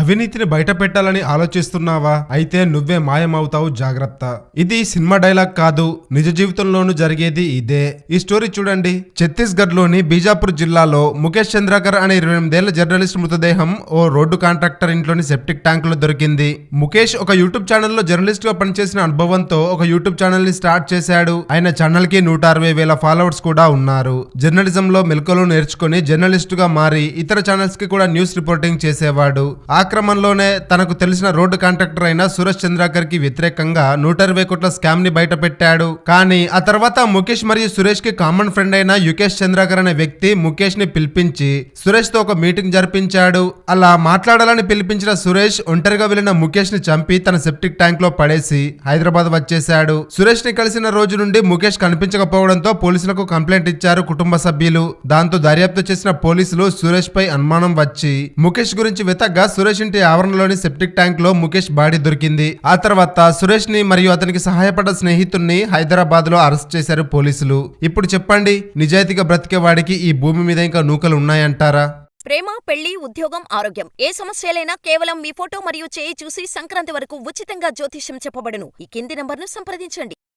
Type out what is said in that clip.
అవినీతిని బయట పెట్టాలని ఆలోచిస్తున్నావా? అయితే నువ్వే మాయమవుతావు, జాగ్రత్త. ఇది సినిమా డైలాగ్ కాదు, నిజ జీవితంలోనూ జరిగేది ఇదే. ఈ స్టోరీ చూడండి. ఛత్తీస్గఢ్ లోని బీజాపూర్ జిల్లాలో ముఖేష్ చంద్రకర్ అనే 28 ఏళ్ల జర్నలిస్ట్ మృతదేహం ఓ రోడ్డు కాంట్రాక్టర్ ఇంట్లోని సెప్టిక్ ట్యాంక్ లో దొరికింది. ముఖేష్ ఒక యూట్యూబ్ ఛానల్లో జర్నలిస్ట్ గా పనిచేసిన అనుభవంతో ఒక యూట్యూబ్ ఛానల్ ని స్టార్ట్ చేశాడు. ఆయన ఛానల్ కి 160,000 ఫాలోవర్స్ కూడా ఉన్నారు. జర్నలిజం లో మెలకువలు నేర్చుకుని జర్నలిస్ట్ గా మారి ఇతర ఛానల్స్ కి కూడా న్యూస్ రిపోర్టింగ్ చేసేవాడు. ఆ క్రమంలోనే తనకు తెలిసిన రోడ్డు కాంట్రాక్టర్ అయిన సురేష్ చంద్రకర్ కి వ్యతిరేకంగా 120 కోట్ల స్కామ్ ని బయట పెట్టాడు. కానీ ఆ తర్వాత ముఖేష్ మరియు సురేష్ కి కామన్ ఫ్రెండ్ అయిన యుకేష్ చంద్రకర్ అనే వ్యక్తి ముఖేష్ ని పిలిపించి సురేష్ తో ఒక మీటింగ్ జరిపించాడు. అలా మాట్లాడాలని పిలిపించిన సురేష్ ఒంటరిగా వెళ్లిన ముఖేష్ ని చంపి తన సెప్టిక్ ట్యాంక్ లో పడేసి హైదరాబాద్ వచ్చేశాడు. సురేష్ ని కలిసిన రోజు నుండి ముఖేష్ కనిపించకపోవడంతో పోలీసులకు కంప్లైంట్ ఇచ్చారు కుటుంబ సభ్యులు. దాంతో దర్యాప్తు చేసిన పోలీసులు సురేష్ పై అనుమానం వచ్చి ముఖేష్ గురించి వెతగ్గా సురేష్ ఇంటి ఆవరణలోని సెప్టిక్ ట్యాంక్ లో ముఖేష్ బాడీ దొరికింది. ఆ తర్వాత సురేష్ ని మరియు అతనికి సహాయపడ్డ స్నేహితుడిని హైదరాబాద్ లో అరెస్ట్ చేశారు పోలీసులు. ఇప్పుడు చెప్పండి, నిజాయితీగా బ్రతికే వాడికి ఈ భూమి మీద ఇంకా నూకలు ఉన్నాయంటారా? ప్రేమ, పెళ్లి, ఉద్యోగం, ఆరోగ్యం ఏ సమస్యలైనా కేవలం మీ ఫోటో మరియు చేయి చూసి సంక్రాంతి వరకు ఉచితంగా జ్యోతిష్యం చెప్పబడును. ఈ కింది నంబర్ను సంప్రదించండి.